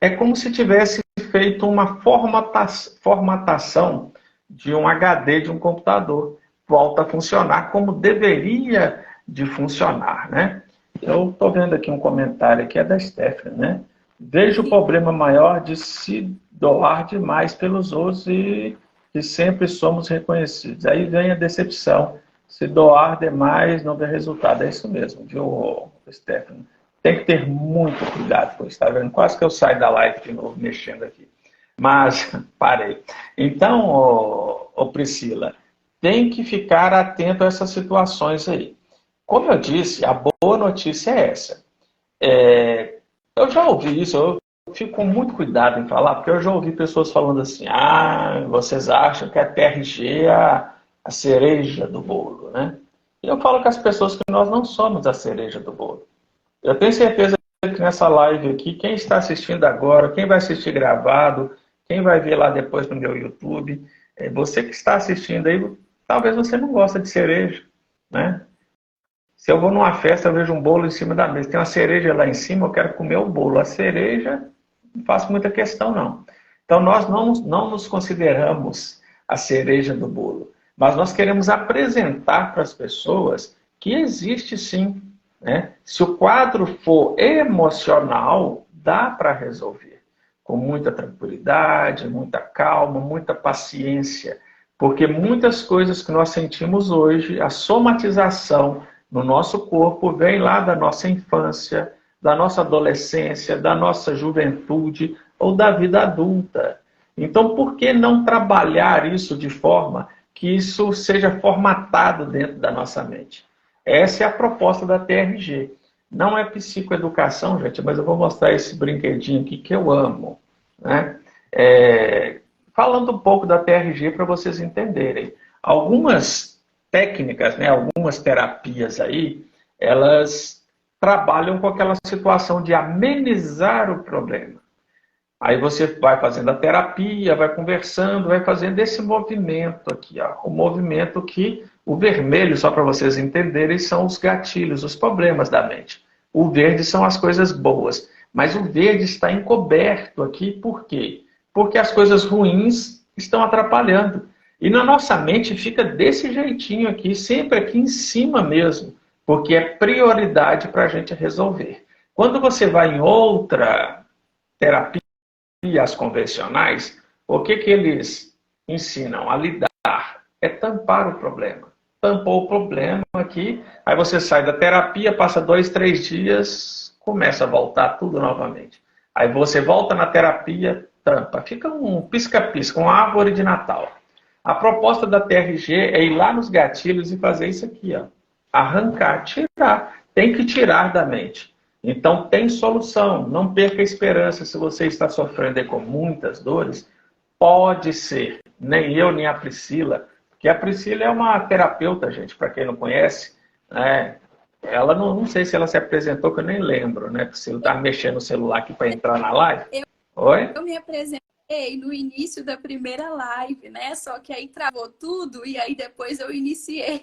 é como se tivesse feito uma formatação de um HD de um computador. Volta a funcionar como deveria de funcionar, né? Eu estou vendo aqui um comentário que é da Stephanie, né? Vejo o problema maior de se doar demais pelos outros e que sempre somos reconhecidos. Aí vem a decepção. Se doar demais, não vê resultado. É isso mesmo, viu, Stephanie? Tem que ter muito cuidado com isso, tá vendo? Quase que eu saio da live de novo, mexendo aqui. Mas, parei. Então, Priscila, tem que ficar atento a essas situações aí. Como eu disse, a boa notícia é essa. Eu já ouvi isso, eu fico com muito cuidado em falar, porque eu já ouvi pessoas falando assim, vocês acham que a TRG é a cereja do bolo, né? E eu falo com as pessoas que nós não somos a cereja do bolo. Eu tenho certeza que nessa live aqui, quem está assistindo agora, quem vai assistir gravado, quem vai ver lá depois no meu YouTube, você que está assistindo aí, talvez você não gosta de cereja, né? Se eu vou numa festa, eu vejo um bolo em cima da mesa, tem uma cereja lá em cima, eu quero comer o bolo. A cereja, não faço muita questão, não. Então, nós não nos consideramos a cereja do bolo, mas nós queremos apresentar para as pessoas que existe sim, né? Se o quadro for emocional, dá para resolver. Com muita tranquilidade, muita calma, muita paciência. Porque muitas coisas que nós sentimos hoje, a somatização no nosso corpo vem lá da nossa infância, da nossa adolescência, da nossa juventude ou da vida adulta. Então, por que não trabalhar isso de forma que isso seja formatado dentro da nossa mente? Essa é a proposta da TRG. Não é psicoeducação, gente, mas eu vou mostrar esse brinquedinho aqui que eu amo, né? Falando um pouco da TRG para vocês entenderem. Algumas técnicas, né, algumas terapias aí, elas trabalham com aquela situação de amenizar o problema. Aí você vai fazendo a terapia, vai conversando, vai fazendo esse movimento aqui, ó, o movimento que o vermelho, só para vocês entenderem, são os gatilhos, os problemas da mente. O verde são as coisas boas, mas o verde está encoberto aqui, por quê? Porque as coisas ruins estão atrapalhando. E na nossa mente fica desse jeitinho aqui, sempre aqui em cima mesmo, porque é prioridade para a gente resolver. Quando você vai em outra terapia, as convencionais, o que eles ensinam? A lidar. É tampar o problema. Tampou o problema aqui, aí você sai da terapia, passa 2, 3 dias, começa a voltar tudo novamente. Aí você volta na terapia, tampa. Fica um pisca-pisca, uma árvore de Natal. A proposta da TRG é ir lá nos gatilhos e fazer isso aqui, ó. Arrancar, tirar. Tem que tirar da mente. Então, tem solução. Não perca a esperança. Se você está sofrendo com muitas dores, pode ser. Nem eu, nem a Priscila. Porque a Priscila é uma terapeuta, gente, para quem não conhece. Né? Ela, não sei se ela se apresentou, que eu nem lembro, né, Priscila? Estava mexendo no celular aqui para entrar na live. Oi? Eu me apresentei no início da primeira live, né? Só que aí travou tudo e aí depois eu iniciei.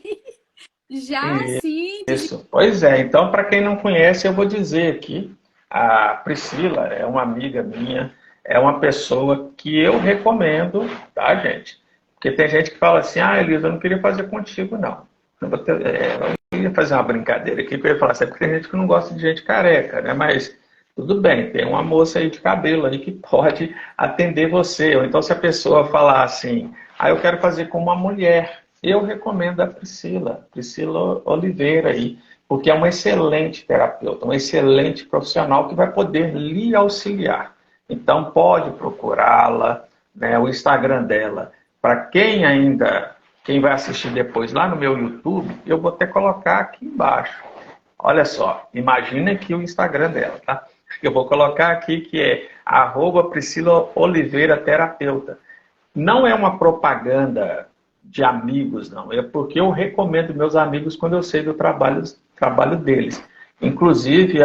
Já assim... Isso, pois é. Então, para quem não conhece, eu vou dizer aqui, a Priscila é uma amiga minha, é uma pessoa que eu recomendo, tá, gente? Porque tem gente que fala assim, Elisa, eu não queria fazer contigo, não. Eu ia fazer uma brincadeira aqui, porque eu ia falar assim, porque tem gente que não gosta de gente careca, né? Mas tudo bem, tem uma moça aí de cabelo aí que pode atender você. Ou então, se a pessoa falar assim, eu quero fazer com uma mulher, eu recomendo a Priscila Oliveira aí, porque é uma excelente terapeuta, uma excelente profissional que vai poder lhe auxiliar. Então pode procurá-la, né, o Instagram dela. Para quem vai assistir depois lá no meu YouTube, eu vou até colocar aqui embaixo. Olha só, imagina aqui o Instagram dela, tá? Eu vou colocar aqui que é @Priscila Oliveira Terapeuta. Não é uma propaganda de amigos, não. É porque eu recomendo meus amigos quando eu sei do trabalho deles. Inclusive,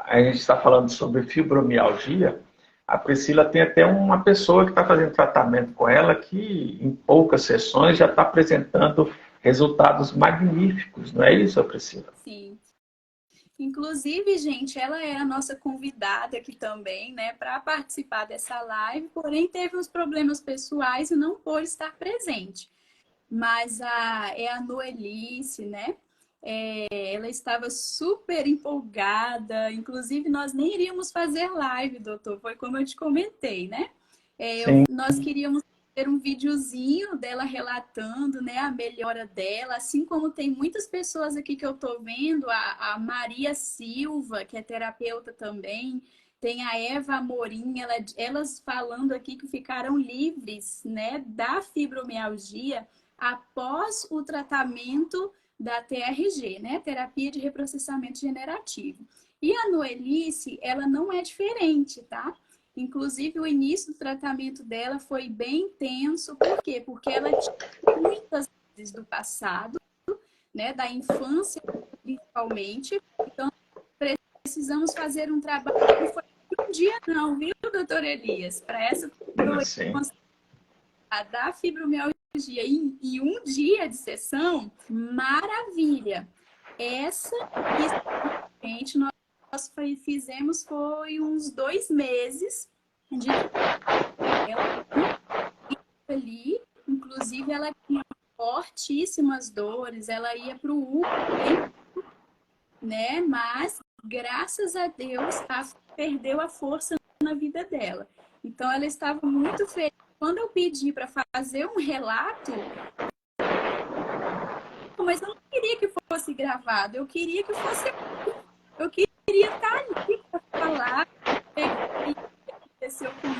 a gente está falando sobre fibromialgia, a Priscila tem até uma pessoa que está fazendo tratamento com ela que, em poucas sessões, já está apresentando resultados magníficos. Não é isso, Priscila? Sim. Inclusive, gente, ela é a nossa convidada aqui também, né, para participar dessa live, porém teve uns problemas pessoais e não pôde estar presente. Mas é a Noelice, né? Ela estava super empolgada, inclusive nós nem iríamos fazer live, doutor, foi como eu te comentei, né? Sim. Nós queríamos ter um videozinho dela relatando, né, a melhora dela, assim como tem muitas pessoas aqui que eu tô vendo, a Maria Silva, que é terapeuta também, tem a Eva Amorim, elas falando aqui que ficaram livres, né, da fibromialgia após o tratamento da TRG, né, terapia de reprocessamento generativo. E a Noelice, ela não é diferente, tá? Inclusive, o início do tratamento dela foi bem intenso. Por quê? Porque ela tinha muitas vezes do passado, né, da infância principalmente. Então, precisamos fazer um trabalho. Não foi um dia não, viu, doutor Elias? Para essa da fibromialgia em um dia de sessão, maravilha. Essa, especificamente, nós fizemos foi uns 2 meses de ela ali, inclusive ela tinha fortíssimas dores, ela ia para o UPA, né? Mas graças a Deus perdeu a força na vida dela. Então ela estava muito feliz. Quando eu pedi para fazer um relato, mas eu não queria que fosse gravado, eu queria que fosse, eu queria estar ali para falar o que aconteceu comigo.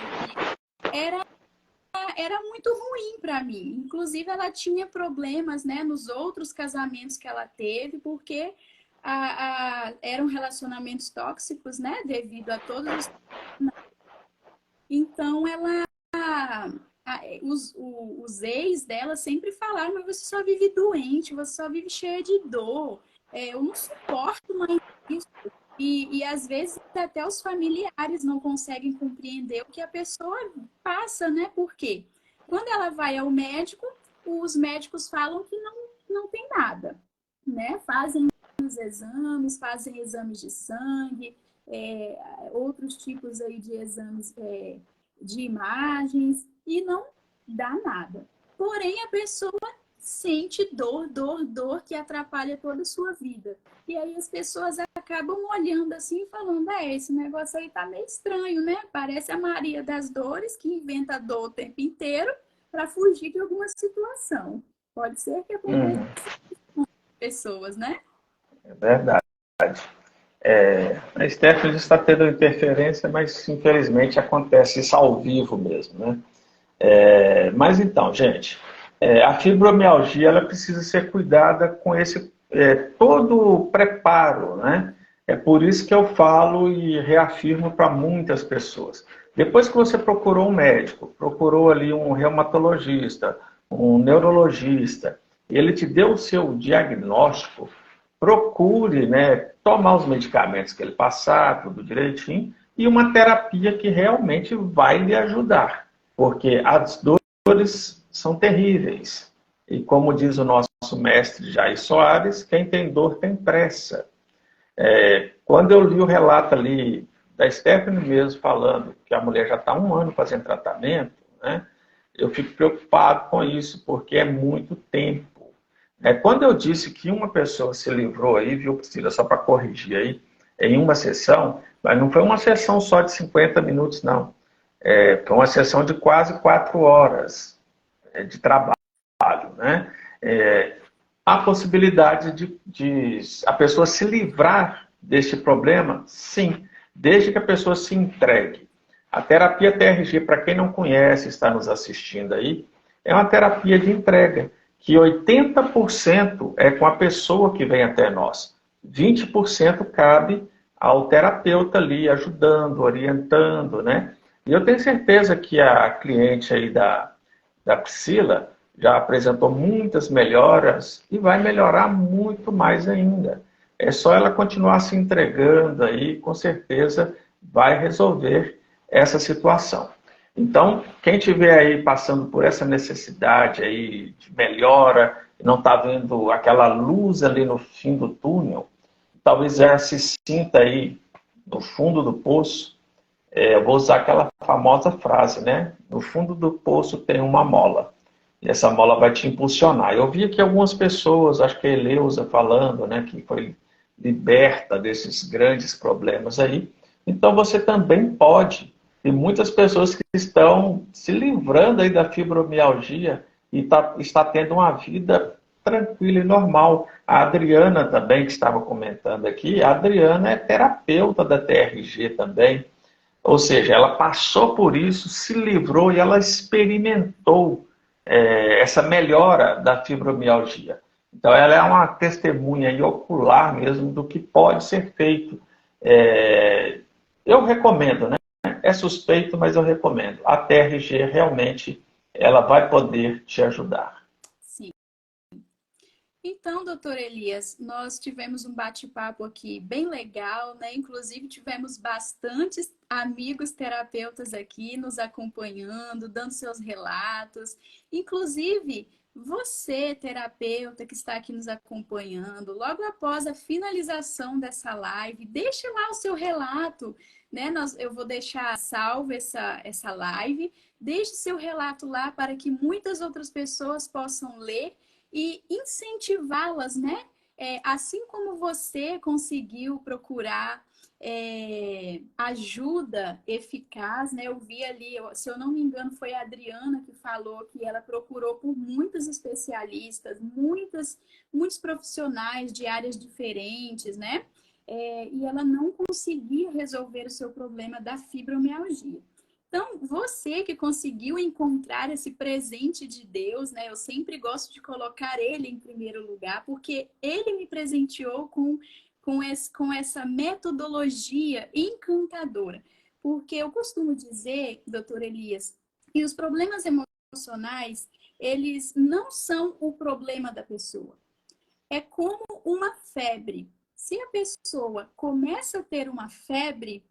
Era muito ruim para mim. Inclusive, ela tinha problemas, né, nos outros casamentos que ela teve, porque eram relacionamentos tóxicos, né, devido a todos os... Então, os ex dela sempre falaram, mas você só vive doente, você só vive cheia de dor. Eu não suporto mais isso. E às vezes até os familiares não conseguem compreender o que a pessoa passa, né? Por quê? Quando ela vai ao médico, os médicos falam que não tem nada, né? Fazem os exames, fazem exames de sangue, outros tipos aí de exames de imagens e não dá nada. Porém, a pessoa sente dor que atrapalha toda a sua vida. E aí as pessoas acabam olhando assim e falando, esse negócio aí tá meio estranho, né? Parece a Maria das Dores, que inventa dor o tempo inteiro para fugir de alguma situação. Pode ser que aconteça com pessoas, né? É verdade. A Stephanie está tendo interferência, mas infelizmente acontece isso ao vivo mesmo, né? Mas então, gente, a fibromialgia ela precisa ser cuidada com esse todo o preparo, né? É por isso que eu falo e reafirmo para muitas pessoas. Depois que você procurou um médico, procurou ali um reumatologista, um neurologista, e ele te deu o seu diagnóstico, procure, né, tomar os medicamentos que ele passar, tudo direitinho, e uma terapia que realmente vai lhe ajudar. Porque as dores são terríveis. E como diz o nosso mestre Jair Soares, quem tem dor tem pressa. Quando eu li o relato ali da Stephanie mesmo falando que a mulher já está 1 ano fazendo tratamento, né, eu fico preocupado com isso, porque é muito tempo. Quando eu disse que uma pessoa se livrou aí, viu, Priscila, só para corrigir aí, em uma sessão, mas não foi uma sessão só de 50 minutos, não. Foi uma sessão de quase 4 horas de trabalho, né? Há possibilidade de a pessoa se livrar deste problema? Sim, desde que a pessoa se entregue. A terapia TRG, para quem não conhece, está nos assistindo aí, é uma terapia de entrega, que 80% é com a pessoa que vem até nós. 20% cabe ao terapeuta ali, ajudando, orientando, né? E eu tenho certeza que a cliente aí da Priscila já apresentou muitas melhoras e vai melhorar muito mais ainda. é só ela continuar se entregando aí, com certeza vai resolver essa situação. Então, quem estiver aí passando por essa necessidade aí de melhora, não está vendo aquela luz ali no fim do túnel, talvez já se sinta aí no fundo do poço. Eu vou usar aquela famosa frase, né? No fundo do poço tem uma mola. E essa mola vai te impulsionar. Eu vi aqui algumas pessoas, acho que a Eleusa falando, né, que foi liberta desses grandes problemas aí. Então você também pode. Tem muitas pessoas que estão se livrando aí da fibromialgia e está tendo uma vida tranquila e normal. A Adriana também, que estava comentando aqui, a Adriana é terapeuta da TRG também. Ou seja, ela passou por isso, se livrou e ela experimentou essa melhora da fibromialgia. Então, ela é uma testemunha aí ocular mesmo do que pode ser feito. Eu recomendo, né? É suspeito, mas eu recomendo. A TRG realmente ela vai poder te ajudar. Sim. Então, doutor Elias, nós tivemos um bate-papo aqui bem legal, né? Inclusive, tivemos bastantes amigos terapeutas aqui nos acompanhando, dando seus relatos. Inclusive, você, terapeuta que está aqui nos acompanhando, logo após a finalização dessa live, deixe lá o seu relato, né? Eu vou deixar salvo essa live. Deixe seu relato lá para que muitas outras pessoas possam ler e incentivá-las, né? Assim como você conseguiu procurar ajuda eficaz, né? Eu vi ali, se eu não me engano, foi a Adriana que falou que ela procurou por muitos especialistas, muitos profissionais de áreas diferentes, né? E ela não conseguia resolver o seu problema da fibromialgia. Então, você que conseguiu encontrar esse presente de Deus, né? Eu sempre gosto de colocar ele em primeiro lugar, porque ele me presenteou com essa metodologia encantadora. Porque eu costumo dizer, doutor Elias, que os problemas emocionais, eles não são o problema da pessoa. É como uma febre. Se a pessoa começa a ter uma febre,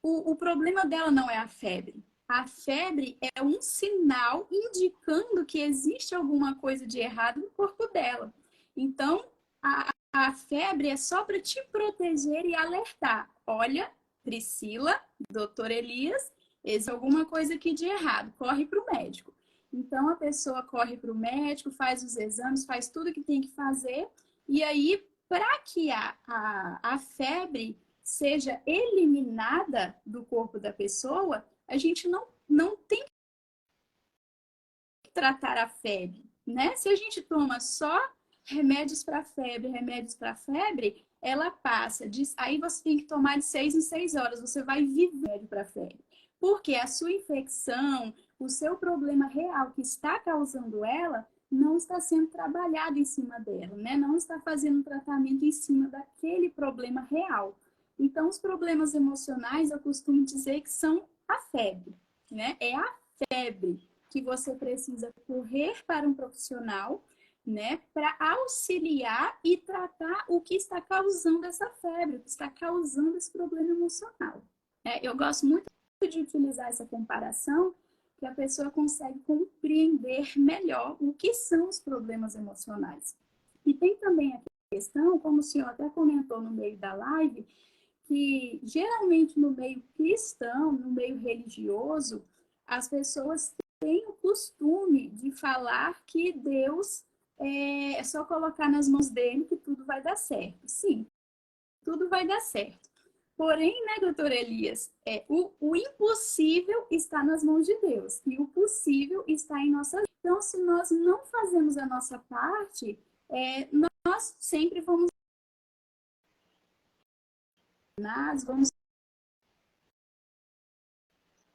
o problema dela não é a febre. A febre é um sinal indicando que existe alguma coisa de errado no corpo dela. Então, a febre é só para te proteger e alertar. Olha, Priscila, doutor Elias, existe alguma coisa aqui de errado. Corre para o médico. Então, a pessoa corre para o médico, faz os exames, faz tudo que tem que fazer. E aí, para que a febre seja eliminada do corpo da pessoa, a gente não tem que tratar a febre, né? Se a gente toma só remédios para febre, ela passa. Aí você tem que tomar de 6 em 6 horas, você vai viver para febre. Porque a sua infecção, o seu problema real que está causando ela, não está sendo trabalhado em cima dela, né? Não está fazendo um tratamento em cima daquele problema real. Então, os problemas emocionais, eu costumo dizer que são a febre, né? É a febre que você precisa correr para um profissional, né? Para auxiliar e tratar o que está causando essa febre, o que está causando esse problema emocional. Eu gosto muito de utilizar essa comparação, que a pessoa consegue compreender melhor o que são os problemas emocionais. E tem também a questão, como o senhor até comentou no meio da live, que geralmente no meio cristão, no meio religioso, as pessoas têm o costume de falar que Deus é só colocar nas mãos dele que tudo vai dar certo. Sim, tudo vai dar certo. Porém, né, doutor Elias, o impossível está nas mãos de Deus e o possível está em nossa vida. Então, se nós não fazemos a nossa parte, nós sempre vamos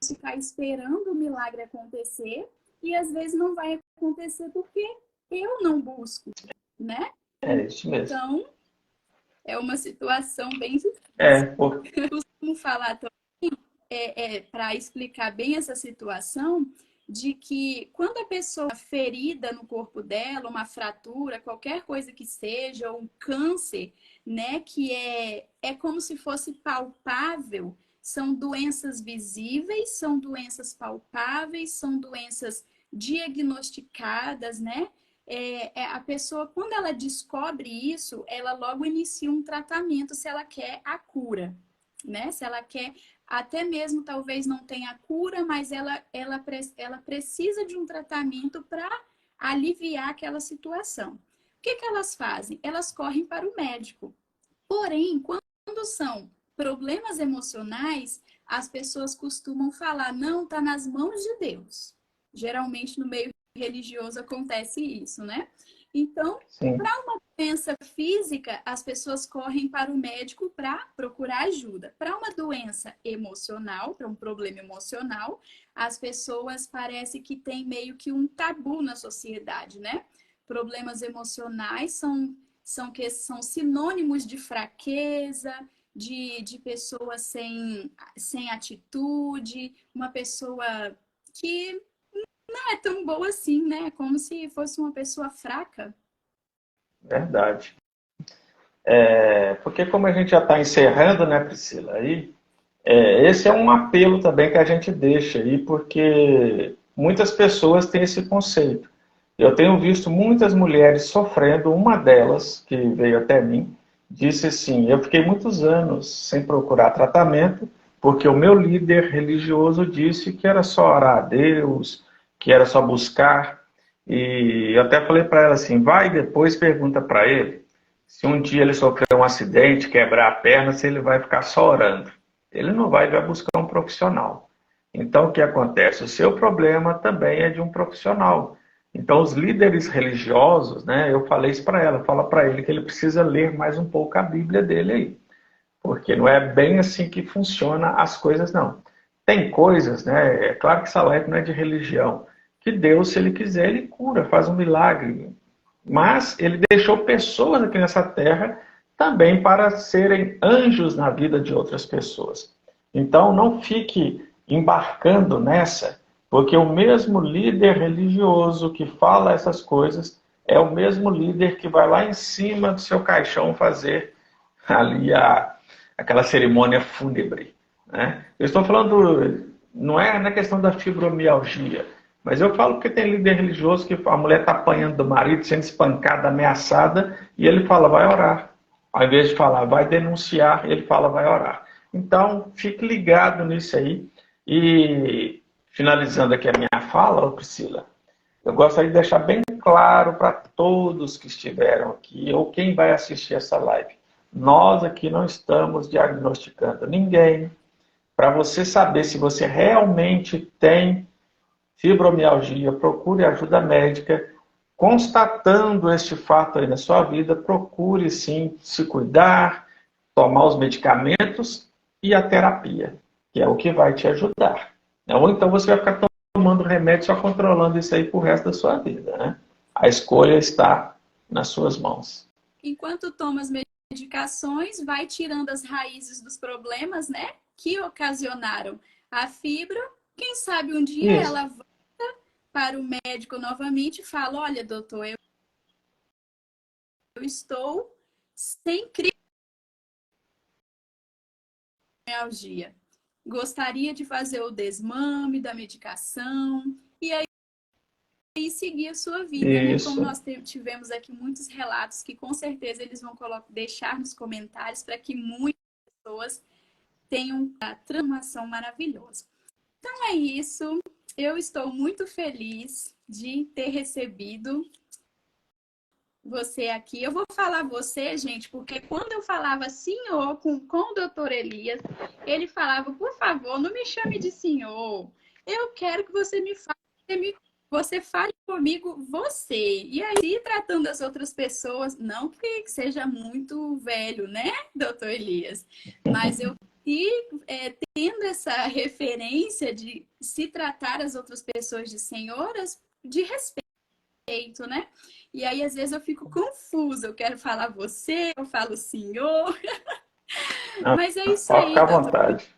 ficar esperando o milagre acontecer e às vezes não vai acontecer porque eu não busco, né? É isso mesmo. Então, é uma situação bem difícil. Eu costumo falar também, para explicar bem essa situação, de que quando a pessoa ferida no corpo dela, uma fratura, qualquer coisa que seja, um câncer, né, que é como se fosse palpável, são doenças visíveis, são doenças palpáveis, são doenças diagnosticadas, né? A pessoa, quando ela descobre isso, ela logo inicia um tratamento se ela quer a cura, né? Se ela quer, até mesmo talvez não tenha cura, mas ela precisa de um tratamento para aliviar aquela situação. O que elas fazem? Elas correm para o médico. Porém, quando são problemas emocionais, as pessoas costumam falar, não, está nas mãos de Deus. Geralmente no meio religioso acontece isso, né? Então, Sim, para uma doença física, as pessoas correm para o médico para procurar ajuda. Para uma doença emocional, para um problema emocional, as pessoas parece que tem meio que um tabu na sociedade, né? Problemas emocionais são sinônimos de fraqueza, de pessoa sem atitude, uma pessoa que não é tão boa assim, né? Como se fosse uma pessoa fraca. verdade. Porque como a gente já está encerrando, né, Priscila, aí, esse é um apelo também que a gente deixa aí, porque muitas pessoas têm esse conceito. Eu tenho visto muitas mulheres sofrendo, uma delas, que veio até mim, disse assim, eu fiquei muitos anos sem procurar tratamento, porque o meu líder religioso disse que era só orar a Deus, que era só buscar, e eu até falei para ela assim, vai e depois pergunta para ele, se um dia ele sofrer um acidente, quebrar a perna, se ele vai ficar só orando. Ele não vai, vai buscar um profissional. Então, o que acontece? O seu problema também é de um profissional. Então, os líderes religiosos, né, eu falei isso para ela, fala para ele que ele precisa ler mais um pouco a Bíblia dele aí, porque não é bem assim que funciona as coisas, não. Tem coisas, né, é claro que essa live não é de religião, que Deus, se ele quiser, ele cura, faz um milagre, mas ele deixou pessoas aqui nessa terra também para serem anjos na vida de outras pessoas. Então, não fique embarcando nessa, porque o mesmo líder religioso que fala essas coisas é o mesmo líder que vai lá em cima do seu caixão fazer ali aquela cerimônia fúnebre. Né? Eu estou falando, não é na questão da fibromialgia, mas eu falo porque tem líder religioso que a mulher está apanhando do marido, sendo espancada, ameaçada, e ele fala, vai orar. Ao invés de falar, vai denunciar, ele fala, vai orar. Então, fique ligado nisso aí. E, finalizando aqui a minha fala, Priscila, eu gostaria de deixar bem claro para todos que estiveram aqui, ou quem vai assistir essa live. Nós aqui não estamos diagnosticando ninguém. Para você saber se você realmente tem fibromialgia, procure ajuda médica. Constatando este fato aí na sua vida, procure sim se cuidar, tomar os medicamentos e a terapia, que é o que vai te ajudar. Ou então você vai ficar tomando remédio só controlando isso aí pro resto da sua vida, né? A escolha está nas suas mãos. Enquanto toma as medicações, vai tirando as raízes dos problemas, né? Que ocasionaram a fibra. Quem sabe um dia Isso. ela volta para o médico novamente e fala: olha, doutor, eu estou sem fibromialgia. Gostaria de fazer o desmame da medicação e seguir a sua vida, né? Como Isso. nós tivemos aqui muitos relatos que com certeza eles vão deixar nos comentários para que muitas pessoas tenham uma transformação maravilhosa. Então é isso. Eu estou muito feliz de ter recebido você aqui. Eu vou falar você, gente, porque quando eu falava senhor com o doutor Elias, ele falava, por favor, não me chame de senhor. Eu quero que você me fale, você fale comigo você. E aí, tratando as outras pessoas, não que seja muito velho, né, doutor Elias? Mas eu tendo essa referência de se tratar as outras pessoas de senhoras, de respeito, né? E aí, às vezes, eu fico confusa. Eu quero falar você, eu falo senhor. Não, Mas é isso pode aí, ficar à doutor. vontade.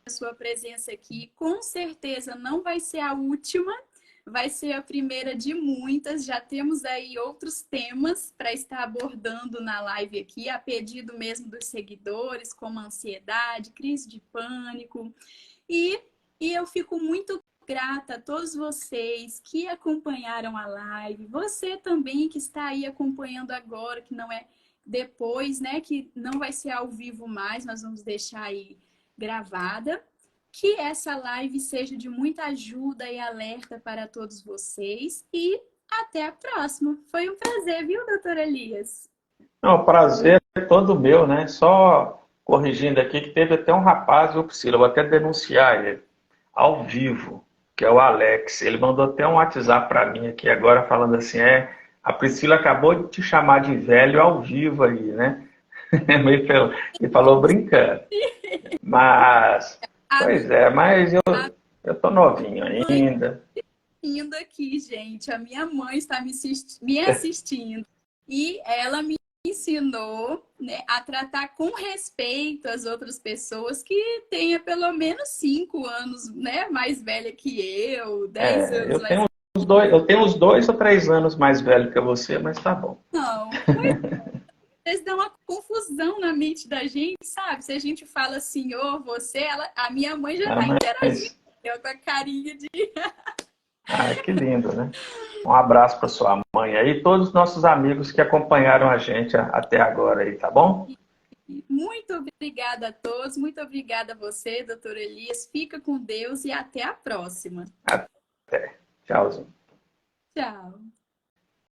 sua presença aqui. Com certeza não vai ser a última, vai ser a primeira de muitas. Já temos aí outros temas para estar abordando na live aqui, a pedido mesmo dos seguidores, como ansiedade, crise de pânico. E eu fico muito grata a todos vocês que acompanharam a live, você também que está aí acompanhando agora, que não é depois, né, que não vai ser ao vivo mais, nós vamos deixar aí gravada. Que essa live seja de muita ajuda e alerta para todos vocês e até a próxima. Foi um prazer, viu, doutor Elias? Não, o prazer é todo meu, né? Só corrigindo aqui que teve até um rapaz, viu, Priscila? Eu vou até denunciar ele ao vivo, que é o Alex. Ele mandou até um WhatsApp para mim aqui agora falando assim, a Priscila acabou de te chamar de velho ao vivo aí, né? Ele falou brincando. Mas, A pois é, mas eu tô novinho ainda. indo aqui, gente. A minha mãe está me assistindo e ela me ensinou, né, a tratar com respeito as outras pessoas que tenha pelo menos 5 anos, né, mais velha que eu, 10 anos mais velha. Eu tenho uns 2 ou 3 anos mais velho que você, mas tá bom. Não, vezes dá uma confusão na mente da gente, sabe? Se a gente fala senhor, você, a minha mãe já tá interagindo Mas, com a carinha de... que lindo, né? Um abraço para sua mãe aí e todos os nossos amigos que acompanharam a gente até agora aí, tá bom? Muito obrigada a todos, muito obrigada a você, doutor Elias. Fica com Deus e até a próxima. Até. Tchauzinho. Tchau.